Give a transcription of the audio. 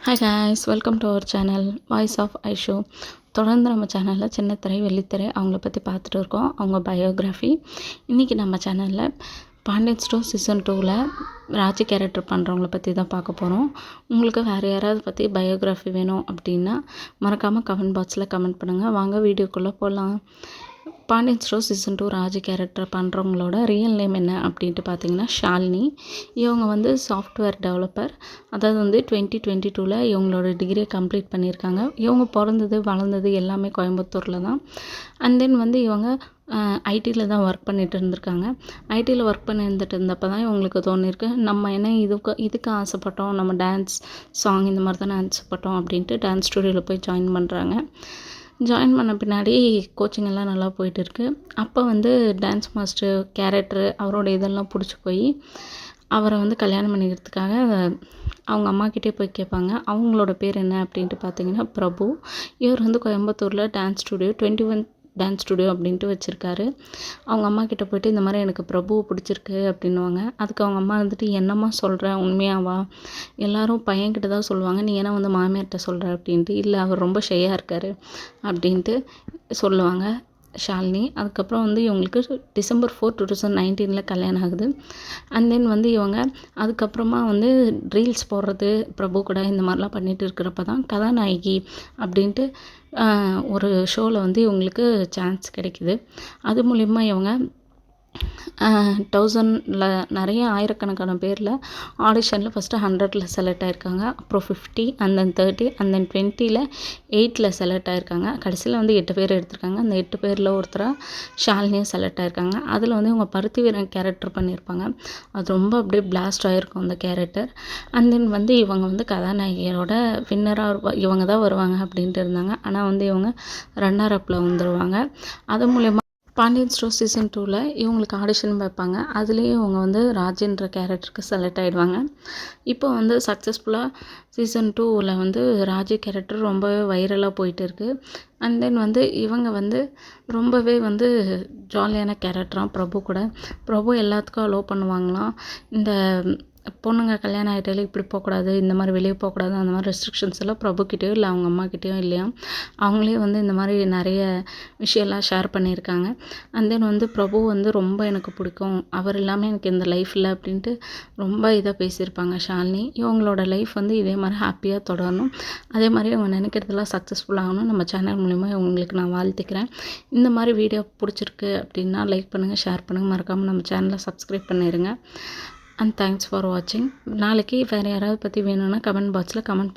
Hi guys, welcome to our channel voice of ஐஷோ. தொடர்ந்து நம்ம சேனலில் சின்னத்திரை வெள்ளித்திரை அவங்கள பற்றி பார்த்துட்டு இருக்கோம். அவங்க பயோகிராஃபி. இன்றைக்கி நம்ம சேனலில் பாண்டியன் ஸ்டோர் சீசன் 2ல் ராஜி கேரக்டர் பண்ணுறவங்கள பற்றி தான் பார்க்க போகிறோம். உங்களுக்கு வேறு யாராவது பற்றி பயோகிராஃபி வேணும் அப்படின்னா மறக்காமல் கமெண்ட் பாக்ஸில் கமெண்ட் பண்ணுங்கள். வாங்க வீடியோக்குள்ளே போகலாம். Pandian store season 2 Raji character பண்ணுறவங்களோட ரியல் நேம் என்ன அப்படின்ட்டு பார்த்தீங்கன்னா ஷாலினி. இவங்க வந்து சாஃப்ட்வேர் டெவலப்பர். அதாவது வந்து 2022ல் இவங்களோட டிகிரியை கம்ப்ளீட் பண்ணியிருக்காங்க. இவங்க பிறந்தது வளர்ந்தது எல்லாமே கோயம்புத்தூரில் தான். அண்ட் தென் வந்து இவங்க ஐடியில் தான் ஒர்க் பண்ணிட்டு இருந்திருக்காங்க. ஐடியில் ஒர்க் பண்ணிட்டு இருந்தப்போ தான் இவங்களுக்கு தோணியிருக்கு, நம்ம என்ன இதுக்கு ஆசைப்பட்டோம், நம்ம டான்ஸ் சாங் இந்த மாதிரி தானே ஆசைப்பட்டோம் அப்படின்ட்டு டான்ஸ் ஸ்டுடியோவில் போய் ஜாயின் பண்ணுறாங்க. ஜாயின் பண்ண பின்னாடி கோச்சிங் எல்லாம் நல்லா போயிட்டு இருக்கு. அப்போ வந்து டான்ஸ் மாஸ்டர் கேரக்டரு அவரோட இதெல்லாம் பிடிச்சி போய் அவரை வந்து கல்யாணம் பண்ணிக்கிறதுக்காக அவங்க அம்மாக்கிட்டே போய் கேட்பாங்க. அவங்களோட பேர் என்ன அப்படின்ட்டு பார்த்தீங்கன்னா பிரபு. இவர் வந்து கோயம்புத்தூரில் டான்ஸ் ஸ்டுடியோ 21 டான்ஸ் ஸ்டுடியோ அப்படின்ட்டு வச்சுருக்காரு. அவங்க அம்மா கிட்ட போய்ட்டு இந்த மாதிரி எனக்கு பிரபுவை பிடிச்சிருக்கு அப்படின்வாங்க. அதுக்கு அவங்க அம்மா வந்துட்டு என்னம்மா சொல்கிற, உண்மையாவா? எல்லோரும் பையன்கிட்ட தான் சொல்லுவாங்க, நீ ஏன்னா வந்து மாமியார்கிட்ட சொல்கிற அப்படின்ட்டு. இல்லை அவர் ரொம்ப ஷையாக இருக்கார் அப்படின்ட்டு சொல்லுவாங்க ஷாலினி. அதுக்கப்புறம் வந்து இவங்களுக்கு December 4, 2019 கல்யாணம் ஆகுது. அண்ட் தென் வந்து இவங்க அதுக்கப்புறமா வந்து ரீல்ஸ் போடுறது பிரபு கூட இந்த மாதிரிலாம் பண்ணிகிட்டு இருக்கிறப்ப தான் கதாநாயகி அப்படின்ட்டு ஒரு ஷோவில் வந்து இவங்களுக்கு சான்ஸ் கிடைக்கிது. அது மூலிமா இவங்க 1000ல் நிறைய ஆயிரக்கணக்கான பேரில் ஆடிஷனில் ஃபஸ்ட்டு 100ல் செலக்ட் ஆகிருக்காங்க. அப்புறம் 50 அண்ட் தென் 30 அண்ட் தென் 20ல் 8ல் செலக்ட் ஆகிருக்காங்க. கடைசியில் வந்து 8 பேர் எடுத்திருக்காங்க. அந்த 8 பேரில் ஒருத்தராக ஷாலினியும் செலக்ட் ஆகிருக்காங்க. அதில் வந்து இவங்க பருத்தி வீரன் கேரக்டர் பண்ணியிருப்பாங்க. அது ரொம்ப அப்படியே பிளாஸ்ட் ஆகிருக்கும் அந்த கேரக்டர். அண்ட் தென் வந்து இவங்க வந்து கதாநாயகியோட வின்னராக இவங்க தான் வருவாங்க அப்படின்ட்டு இருந்தாங்க. ஆனால் வந்து இவங்க ரன்னர் அப்பில் வந்துடுவாங்க. அது மூலயமா பாண்டியன் ஸ்டோர் சீசன் 2ல் இவங்களுக்கு ஆடிஷன் வைப்பாங்க. அதுலேயும் இவங்க வந்து ராஜின்ற கேரக்டருக்கு செலக்ட் ஆகிடுவாங்க. இப்போ வந்து சக்ஸஸ்ஃபுல்லாக சீசன் 2ல் வந்து ராஜி கேரக்டர் ரொம்பவே வைரலாக போயிட்டு இருக்குது. அண்ட் தென் வந்து இவங்க வந்து ரொம்பவே வந்து ஜாலியான கேரக்டராக பிரபு கூட. பிரபு எல்லாத்துக்கும் அலோவ் பண்ணுவாங்களாம். இந்த பொண்ணுங்க கல்யாணம் ஆகிட்டாலே இப்படி போகக்கூடாது, இந்த மாதிரி வெளியே போகக்கூடாது, அந்த மாதிரி ரெஸ்ட்ரிக்ஷன்ஸ் எல்லாம் பிரபுக்கிட்டேயோ இல்லை அவங்க அம்மாக்கிட்டேயோ இல்லையா. அவங்களே வந்து இந்த மாதிரி நிறைய விஷயம்லாம் ஷேர் பண்ணியிருக்காங்க. அண்ட் தென் வந்து பிரபு வந்து ரொம்ப எனக்கு பிடிக்கும், அவர் இல்லாமல் எனக்கு இந்த லைஃப் இல்லை அப்படின்ட்டு ரொம்ப இதாக பேசியிருப்பாங்க ஷாலினி. இவங்களோட லைஃப் வந்து இதே மாதிரி ஹாப்பியாக தொடரணும், அதே மாதிரி அவங்க நினைக்கிறதெல்லாம் சக்ஸஸ்ஃபுல் ஆகணும். நம்ம சேனல் மூலிமா இவங்களுக்கு நான் வாழ்த்துக்கிறேன். இந்த மாதிரி வீடியோ பிடிச்சிருக்கு அப்படின்னா லைக் பண்ணுங்கள், ஷேர் பண்ணுங்கள், மறக்காமல் நம்ம சேனலை சப்ஸ்கிரைப் பண்ணிடுங்க. அண்ட் தேங்க்ஸ் ஃபார் வாட்சிங். நாளைக்கு வேறு யாராவது பற்றி வேணும்னா கமெண்ட் பாக்ஸில் கமெண்ட்